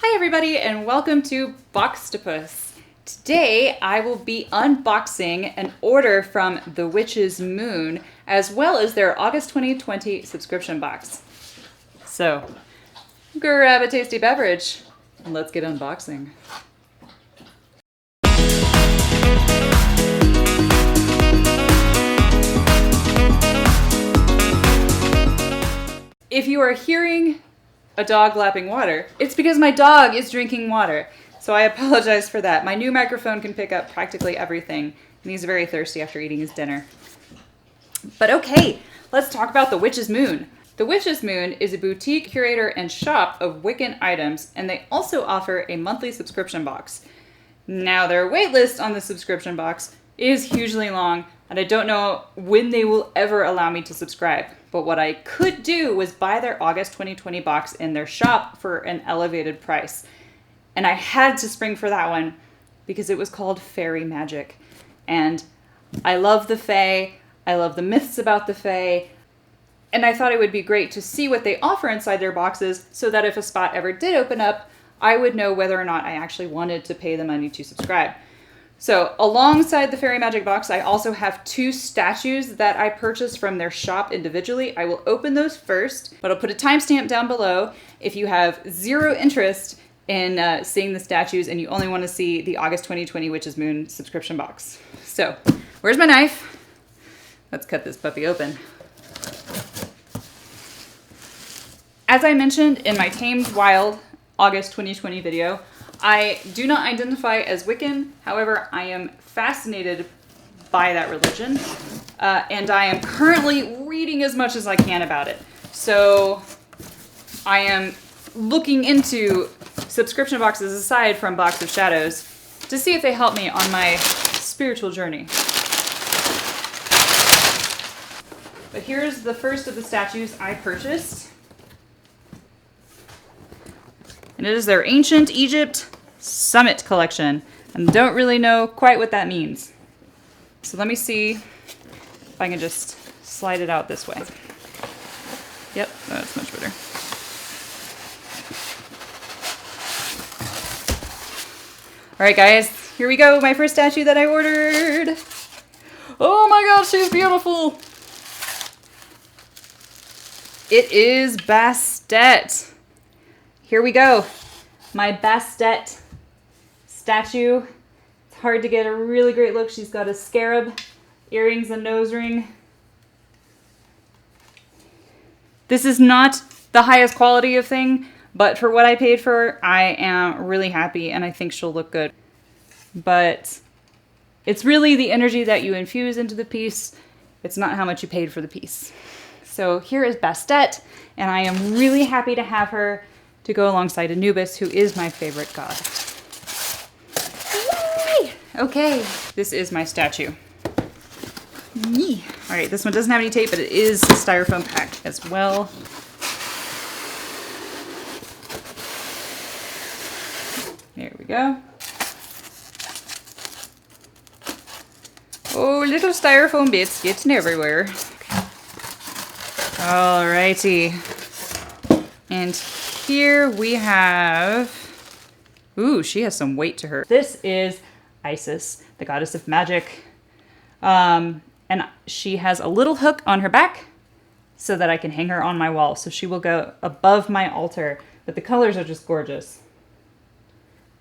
Hi everybody and welcome to Boxtopus. Today I will be unboxing an order from The Witch's Moon as well as their August 2020 subscription box. So grab a tasty beverage and let's get unboxing. If you are hearing a dog lapping water, it's because my dog is drinking water. So I apologize for that. My new microphone can pick up practically everything, and he's very thirsty after eating his dinner. But okay, let's talk about The Witch's Moon. The Witch's Moon is a boutique curator and shop of Wiccan items, and they also offer a monthly subscription box. Now, their waitlist on the subscription box is hugely long, and I don't know when they will ever allow me to subscribe. But what I could do was buy their August 2020 box in their shop for an elevated price. And I had to spring for that one because it was called Faerie Magick. And I love the Fae, I love the myths about the Fae, and I thought it would be great to see what they offer inside their boxes so that if a spot ever did open up, I would know whether or not I actually wanted to pay the money to subscribe. So alongside the Faerie Magick box, I also have two statues that I purchased from their shop individually. I will open those first, but I'll put a timestamp down below if you have zero interest in seeing the statues and you only want to see the August 2020 Witch's Moon subscription box. So, where's my knife? Let's cut this puppy open. As I mentioned in my Tamed Wild August 2020 video, I do not identify as Wiccan. However, I am fascinated by that religion, and I am currently reading as much as I can about it. So I am looking into subscription boxes aside from Box of Shadows to see if they help me on my spiritual journey. But here's the first of the statues I purchased. And it is their Ancient Egypt Summit collection. And don't really know quite what that means. So let me see if I can just slide it out this way. Yep, that's much better. All right, guys, here we go. My first statue that I ordered. Oh my God, she's beautiful. It is Bastet. Here we go. My Bastet statue. It's hard to get a really great look. She's got a scarab, earrings, and nose ring. This is not the highest quality of thing, but for what I paid for her, I am really happy and I think she'll look good. But it's really the energy that you infuse into the piece. It's not how much you paid for the piece. So here is Bastet, and I am really happy to have her to go alongside Anubis, who is my favorite god. Yay! Okay, this is my statue. All right, this one doesn't have any tape, but it is styrofoam packed as well. There we go. Oh, little styrofoam bits getting everywhere. Alrighty. And here we have, ooh, she has some weight to her. This is Isis, the goddess of magic. And she has a little hook on her back so that I can hang her on my wall. So she will go above my altar, but the colors are just gorgeous.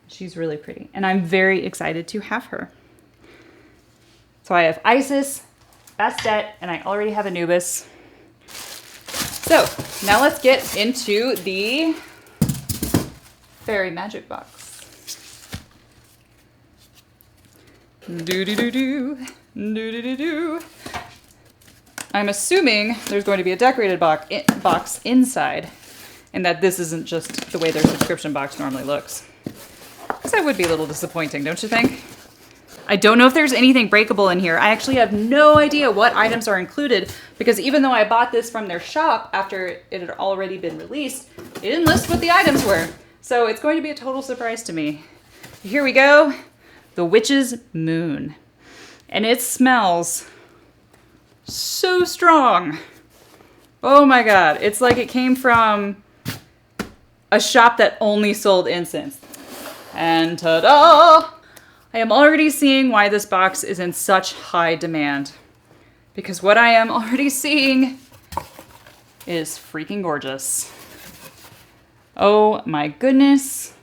She's really pretty, and I'm very excited to have her. So I have Isis, Bastet, and I already have Anubis. So now let's get into the Faerie Magick box. Do-do-do-do, do-do-do-do. I'm assuming there's going to be a decorated box inside, and that this isn't just the way their subscription box normally looks. Because that would be a little disappointing, don't you think? I don't know if there's anything breakable in here. I actually have no idea what items are included because even though I bought this from their shop after it had already been released, it didn't list what the items were. So it's going to be a total surprise to me. Here we go. The Witch's Moon. And it smells so strong. Oh my God. It's like it came from a shop that only sold incense. And ta-da! I am already seeing why this box is in such high demand. Because what I am already seeing is freaking gorgeous. Oh my goodness.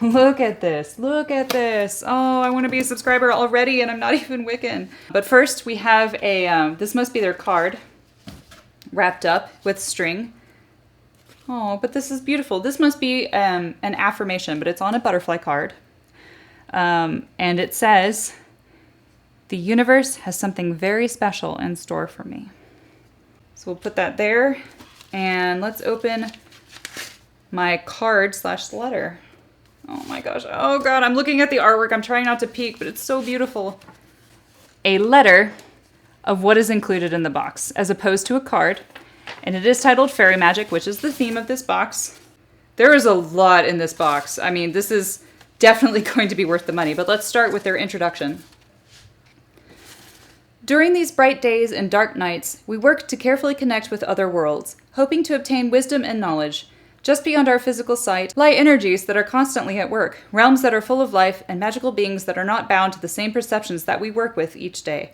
Look at this. Look at this. Oh, I want to be a subscriber already and I'm not even Wiccan. But first we have a, this must be their card, wrapped up with string. Oh, but this is beautiful. This must be an affirmation, but it's on a butterfly card. And it says, "The universe has something very special in store for me." So we'll put that there. And let's open my card/letter. Oh my gosh. Oh God, I'm looking at the artwork. I'm trying not to peek, but it's so beautiful. A letter of what is included in the box, as opposed to a card. And it is titled Fairy Magic, which is the theme of this box. There is a lot in this box. I mean, this is definitely going to be worth the money, but let's start with their introduction. During these bright days and dark nights, we work to carefully connect with other worlds, hoping to obtain wisdom and knowledge. Just beyond our physical sight lie energies that are constantly at work, realms that are full of life, and magical beings that are not bound to the same perceptions that we work with each day.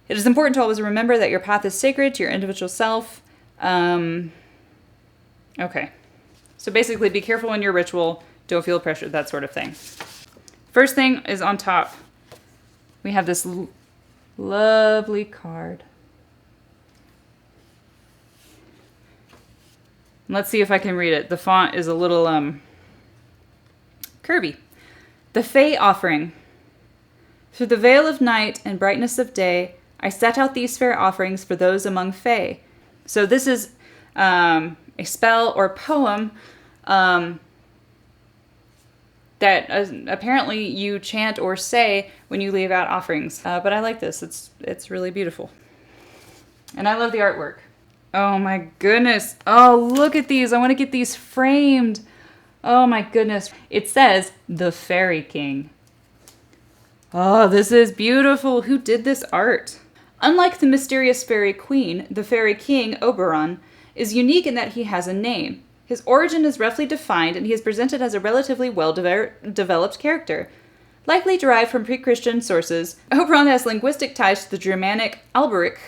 It is important to always remember that your path is sacred to your individual self. Okay. So basically, be careful in your ritual, don't feel pressured, that sort of thing. First thing is on top. We have this lovely card. Let's see if I can read it. The font is a little curvy. The Fae Offering. Through the veil of night and brightness of day, I set out these fair offerings for those among Fae. So this is a spell or poem that apparently you chant or say when you leave out offerings. But I like this. It's really beautiful. And I love the artwork. Oh my goodness. Oh, look at these. I want to get these framed. Oh my goodness. It says, "The Fairy King." Oh, this is beautiful. Who did this art? Unlike the mysterious Fairy Queen, the Fairy King, Oberon, is unique in that he has a name. His origin is roughly defined, and he is presented as a relatively well-developed character. Likely derived from pre-Christian sources, Oberon has linguistic ties to the Germanic Alberic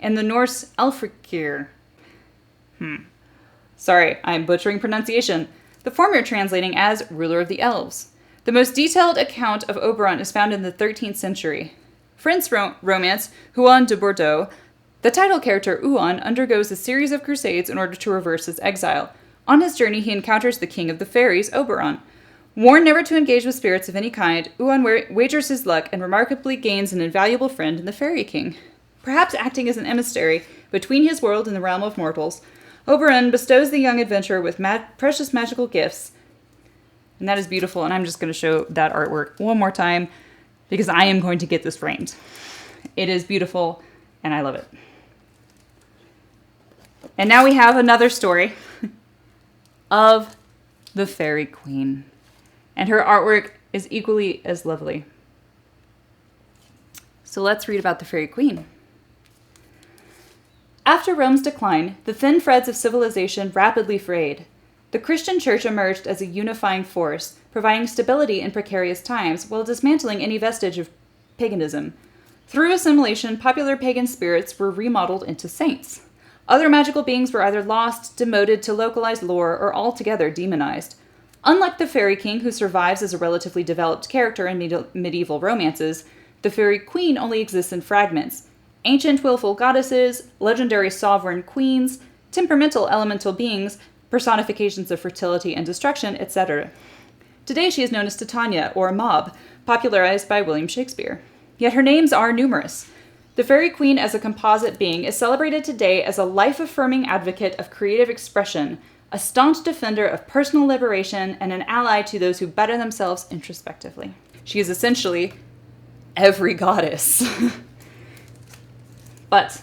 and the Norse Alfrikir. Sorry, I'm butchering pronunciation. The former translating as ruler of the elves. The most detailed account of Oberon is found in the 13th century. French romance, Huon de Bordeaux, the title character Huon undergoes a series of crusades in order to reverse his exile. On his journey, he encounters the king of the fairies, Oberon. Warned never to engage with spirits of any kind, Huon wagers his luck and remarkably gains an invaluable friend in the Fairy King. Perhaps acting as an emissary between his world and the realm of mortals, Oberon bestows the young adventurer with precious magical gifts. And that is beautiful, and I'm just going to show that artwork one more time because I am going to get this framed. It is beautiful, and I love it. And now we have another story of the Fairy Queen. And her artwork is equally as lovely. So let's read about the Fairy Queen. After Rome's decline, the thin threads of civilization rapidly frayed. The Christian church emerged as a unifying force, providing stability in precarious times while dismantling any vestige of paganism. Through assimilation, popular pagan spirits were remodeled into saints. Other magical beings were either lost, demoted to localized lore, or altogether demonized. Unlike the Fairy King, who survives as a relatively developed character in medieval romances, the Fairy Queen only exists in fragments. Ancient willful goddesses, legendary sovereign queens, temperamental elemental beings, personifications of fertility and destruction, etc. Today she is known as Titania, or Mob, popularized by William Shakespeare. Yet her names are numerous. The Fairy Queen as a composite being is celebrated today as a life-affirming advocate of creative expression, a staunch defender of personal liberation, and an ally to those who better themselves introspectively. She is essentially every goddess. But,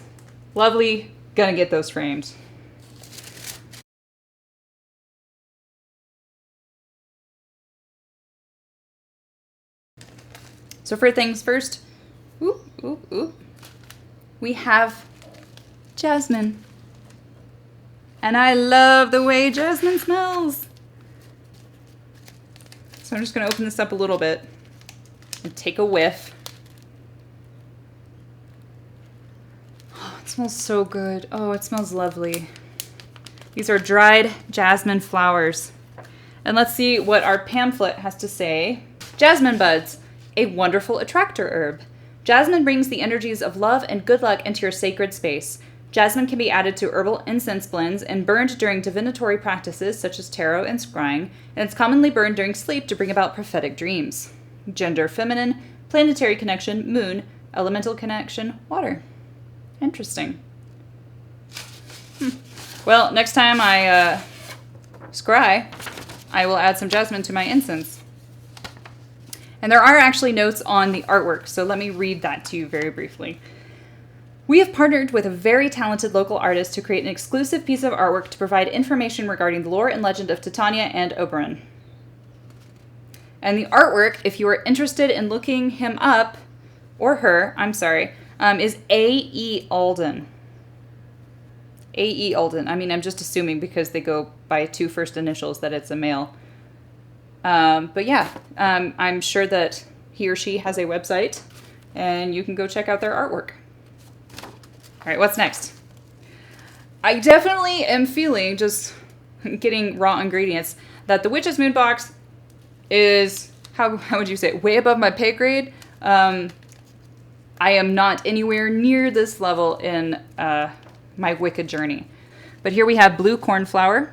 lovely, gonna get those framed. So for things first, we have Jasmine. And I love the way jasmine smells. So I'm just going to open this up a little bit and take a whiff. Oh, it smells so good. Oh, it smells lovely. These are dried jasmine flowers. And let's see what our pamphlet has to say. Jasmine buds, a wonderful attractor herb. Jasmine brings the energies of love and good luck into your sacred space. Jasmine can be added to herbal incense blends and burned during divinatory practices such as tarot and scrying, and it's commonly burned during sleep to bring about prophetic dreams. Gender feminine, planetary connection, moon, elemental connection, water. Interesting. Well, next time I scry, I will add some jasmine to my incense. And there are actually notes on the artwork, so let me read that to you very briefly. We have partnered with a very talented local artist to create an exclusive piece of artwork to provide information regarding the lore and legend of Titania and Oberon. And the artwork, if you are interested in looking him up, or her, is A.E. Alden. A.E. Alden. I mean, I'm just assuming because they go by two first initials that it's a male. But yeah, I'm sure that he or she has a website, and you can go check out their artwork. All right, what's next? I definitely am feeling, just getting raw ingredients, that the Witch's Moon box is, how would you say it, way above my pay grade. I am not anywhere near this level in my Wicca journey. But here we have blue cornflower.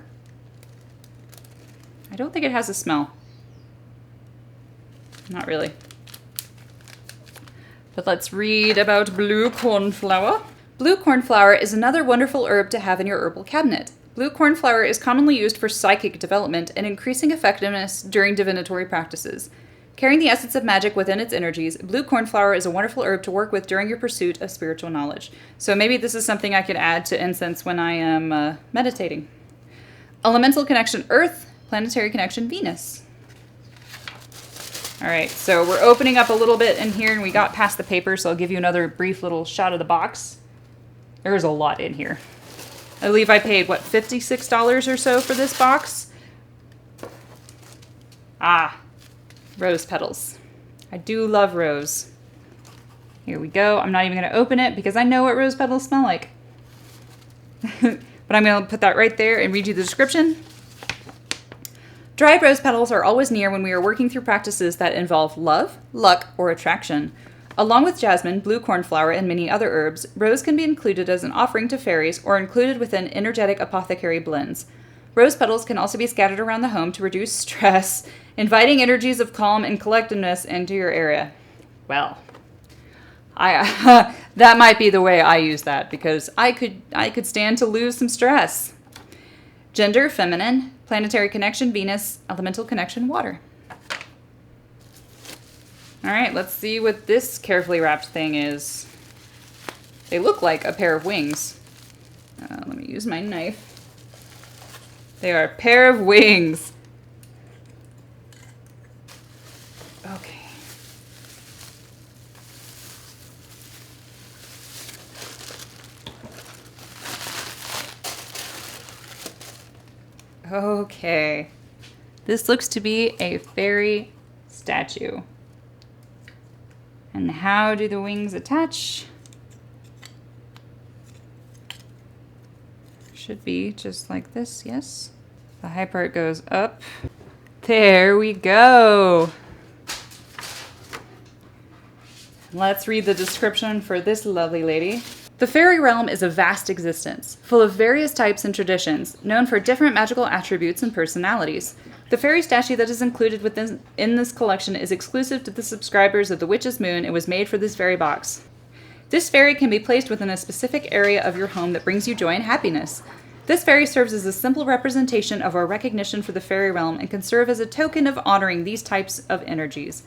I don't think it has a smell. Not really. But let's read about blue cornflower. Blue cornflower is another wonderful herb to have in your herbal cabinet. Blue cornflower is commonly used for psychic development and increasing effectiveness during divinatory practices. Carrying the essence of magic within its energies, blue cornflower is a wonderful herb to work with during your pursuit of spiritual knowledge. So maybe this is something I could add to incense when I am meditating. Elemental connection Earth, planetary connection Venus. All right, so we're opening up a little bit in here, and we got past the paper, so I'll give you another brief little shot of the box. There's a lot in here. I believe I paid, what, $56 or so for this box? Ah, rose petals. I do love rose. Here we go. I'm not even going to open it because I know what rose petals smell like. But I'm going to put that right there and read you the description. Dried rose petals are always near when we are working through practices that involve love, luck, or attraction. Along with jasmine, blue cornflower, and many other herbs, rose can be included as an offering to fairies or included within energetic apothecary blends. Rose petals can also be scattered around the home to reduce stress, inviting energies of calm and collectedness into your area. Well, that might be the way I use that, because I could stand to lose some stress. Gender, feminine, planetary connection, Venus, elemental connection, water. All right, let's see what this carefully wrapped thing is. They look like a pair of wings. Let me use my knife. They are a pair of wings. Okay. Okay. This looks to be a fairy statue. And how do the wings attach? Should be just like this, yes. The high part goes up. There we go. Let's read the description for this lovely lady. The fairy realm is a vast existence, full of various types and traditions, known for different magical attributes and personalities. The fairy statue that is included in this collection is exclusive to the subscribers of the Witch's Moon and was made for this very box. This fairy can be placed within a specific area of your home that brings you joy and happiness. This fairy serves as a simple representation of our recognition for the fairy realm and can serve as a token of honoring these types of energies.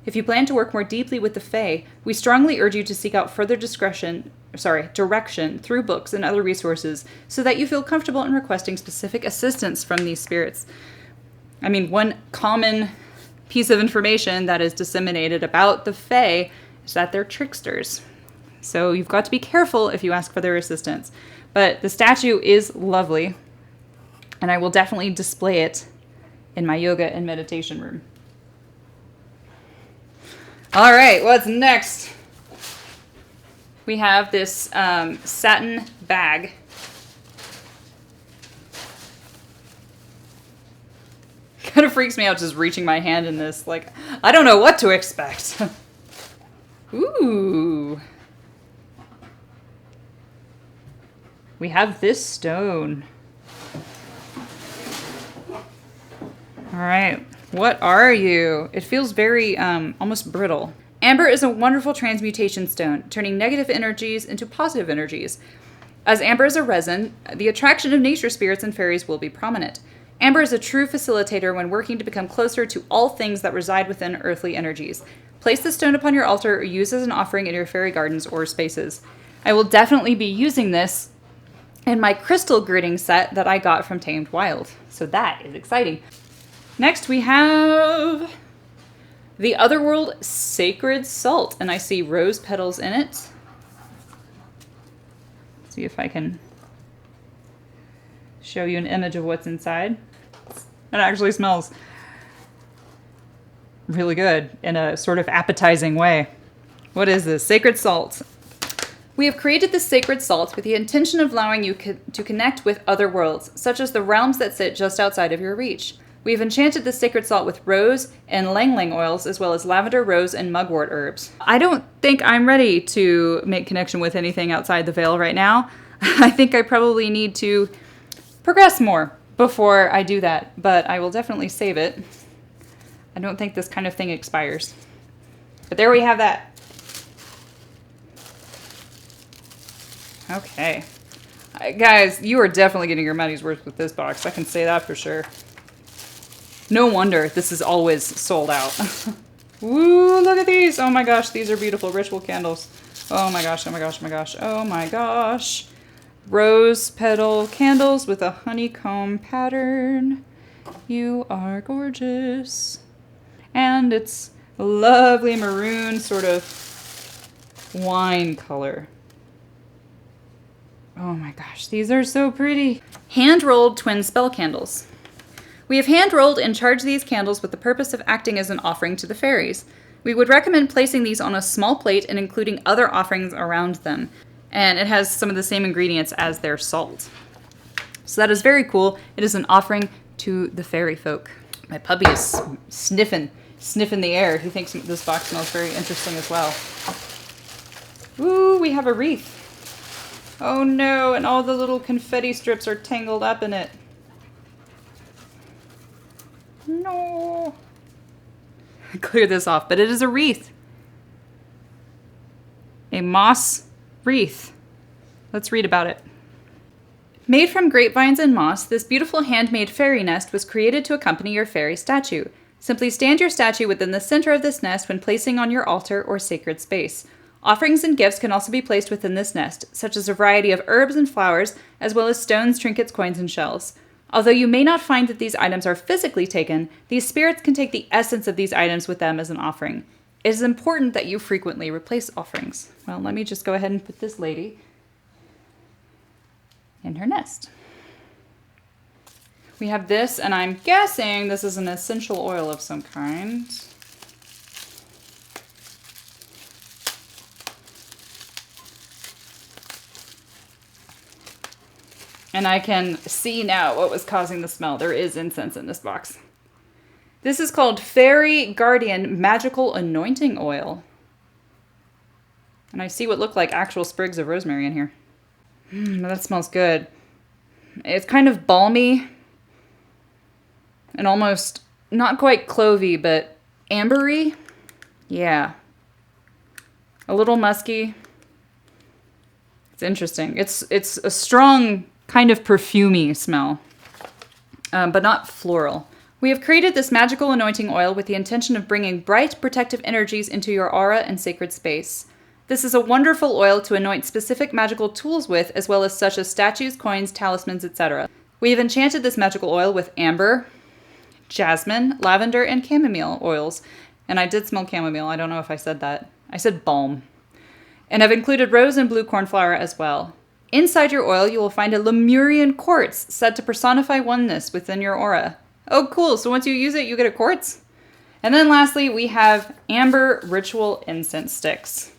If you plan to work more deeply with the Fae, we strongly urge you to seek out further direction through books and other resources so that you feel comfortable in requesting specific assistance from these spirits. I mean, one common piece of information that is disseminated about the Fae is that they're tricksters. So you've got to be careful if you ask for their assistance. But the statue is lovely, and I will definitely display it in my yoga and meditation room. All right, what's next? We have this satin bag. Kind of freaks me out just reaching my hand in this. Like, I don't know what to expect. Ooh. We have this stone. All right. What are you? It feels very almost brittle. Amber is a wonderful transmutation stone, turning negative energies into positive energies. As amber is a resin, the attraction of nature spirits and fairies will be prominent. Amber is a true facilitator when working to become closer to all things that reside within earthly energies. Place the stone upon your altar or use as an offering in your fairy gardens or spaces. I will definitely be using this in my crystal gridding set that I got from Tamed Wild. So that is exciting. Next we have the Otherworld Sacred Salt, and I see rose petals in it. See if I can show you an image of what's inside. It actually smells really good in a sort of appetizing way. What is this? Sacred Salt. We have created this sacred salt with the intention of allowing you to connect with other worlds, such as the realms that sit just outside of your reach. We have enchanted this sacred salt with rose and lang-lang oils, as well as lavender, rose, and mugwort herbs. I don't think I'm ready to make connection with anything outside the veil right now. I think I probably need to progress more before I do that, but I will definitely save it. I don't think this kind of thing expires. But there we have that. Okay. Guys, you are definitely getting your money's worth with this box. I can say that for sure. No wonder this is always sold out. Woo, look at these. Oh my gosh, these are beautiful ritual candles. Oh my gosh, oh my gosh, oh my gosh, oh my gosh. Rose petal candles with a honeycomb pattern. You are gorgeous. And it's a lovely maroon sort of wine color. Oh my gosh, these are so pretty. Hand-rolled twin spell candles. We have hand-rolled and charged these candles with the purpose of acting as an offering to the fairies. We would recommend placing these on a small plate and including other offerings around them. And it has some of the same ingredients as their salt. So that is very cool. It is an offering to the fairy folk. My puppy is sniffing the air. He thinks this box smells very interesting as well. Ooh, we have a wreath. Oh no, and all the little confetti strips are tangled up in it. No. Clear this off, but it is a wreath. A moss wreath. Let's read about it. Made from grapevines and moss, this beautiful handmade fairy nest was created to accompany your fairy statue. Simply stand your statue within the center of this nest when placing on your altar or sacred space. Offerings and gifts can also be placed within this nest, such as a variety of herbs and flowers, as well as stones, trinkets, coins, and shells. Although you may not find that these items are physically taken, these spirits can take the essence of these items with them as an offering. It is important that you frequently replace offerings. Well, let me just go ahead and put this lady in her nest. We have this, and I'm guessing this is an essential oil of some kind. And I can see now what was causing the smell. There is incense in this box. This is called Faerie Guardian Magical Anointing Oil. And I see what look like actual sprigs of rosemary in here. That smells good. It's kind of balmy and almost not quite clovey, but ambery. Yeah. A little musky. It's interesting. It's a strong kind of perfumey smell, but not floral. We have created this magical anointing oil with the intention of bringing bright, protective energies into your aura and sacred space. This is a wonderful oil to anoint specific magical tools with, as well as such as statues, coins, talismans, etc. We have enchanted this magical oil with amber, jasmine, lavender, and chamomile oils. And I did smell chamomile. I don't know if I said that. I said balm. And I've included rose and blue cornflower as well. Inside your oil, you will find a Lemurian quartz said to personify oneness within your aura. Oh, cool. So once you use it, you get a quartz. And then lastly, we have amber ritual incense sticks.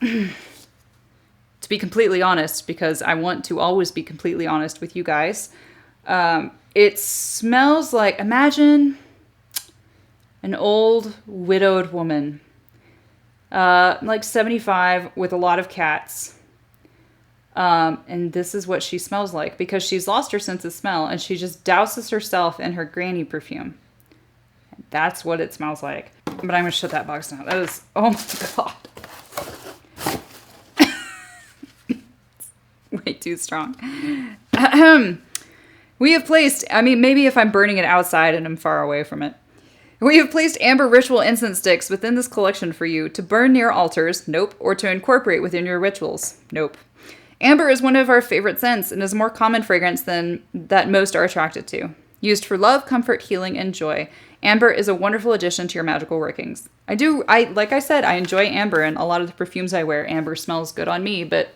To be completely honest, because I want to always be completely honest with you guys, it smells like, imagine an old widowed woman, like 75 with a lot of cats. And this is what she smells like because she's lost her sense of smell and she just douses herself in her granny perfume. And that's what it smells like. But I'm going to shut that box down. That is, oh my God. Way too strong. We have placed, maybe if I'm burning it outside and I'm far away from it. We have placed amber ritual incense sticks within this collection for you to burn near altars, nope, or to incorporate within your rituals, nope. Amber is one of our favorite scents and is a more common fragrance than that most are attracted to. Used for love, comfort, healing, and joy, amber is a wonderful addition to your magical workings. Like I said, I enjoy amber, and a lot of the perfumes I wear, amber smells good on me, but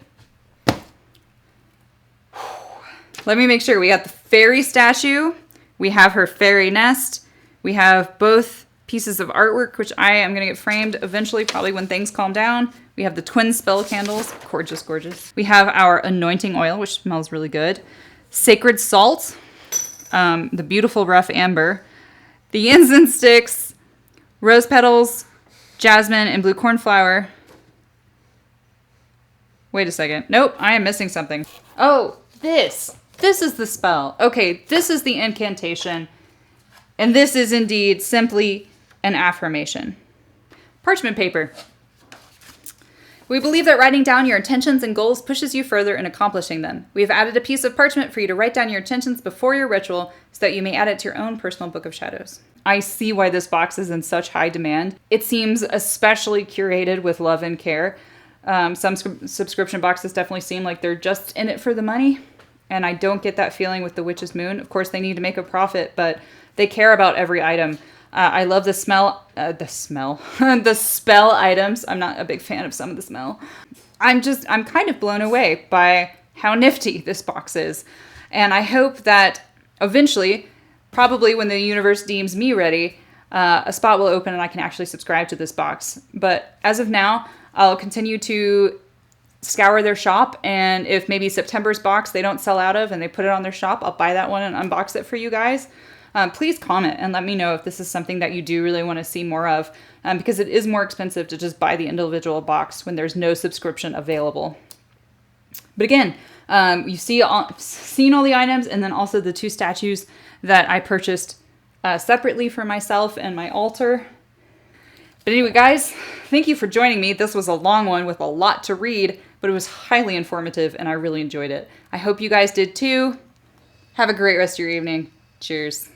let me make sure. We got the Faerie statue. We have her fairy nest. We have both pieces of artwork, which I am going to get framed eventually, probably when things calm down. We have the twin spell candles. Gorgeous, gorgeous. We have our anointing oil, which smells really good. Sacred salt. The beautiful rough amber. The incense sticks. Rose petals. Jasmine and blue cornflower. Wait a second. Nope, I am missing something. Oh, this. This is the spell. Okay, this is the incantation. And this is indeed simply an affirmation. Parchment paper. We believe that writing down your intentions and goals pushes you further in accomplishing them. We have added a piece of parchment for you to write down your intentions before your ritual so that you may add it to your own personal book of shadows. I see why this box is in such high demand. It seems especially curated with love and care. Some subscription boxes definitely seem like they're just in it for the money. And I don't get that feeling with the Witch's Moon. Of course, they need to make a profit, but they care about every item. I love the the spell items. I'm not a big fan of some of the smell. I'm kind of blown away by how nifty this box is. And I hope that eventually, probably when the universe deems me ready, a spot will open and I can actually subscribe to this box. But as of now, I'll continue to scour their shop, and if maybe September's box they don't sell out of and they put it on their shop, I'll buy that one and unbox it for you guys. Please comment and let me know if this is something that you do really want to see more of, because it is more expensive to just buy the individual box when there's no subscription available. But again, you've seen all the items, and then also the two statues that I purchased separately for myself and my altar. But anyway, guys, thank you for joining me. This was a long one with a lot to read, but it was highly informative and I really enjoyed it. I hope you guys did too. Have a great rest of your evening. Cheers.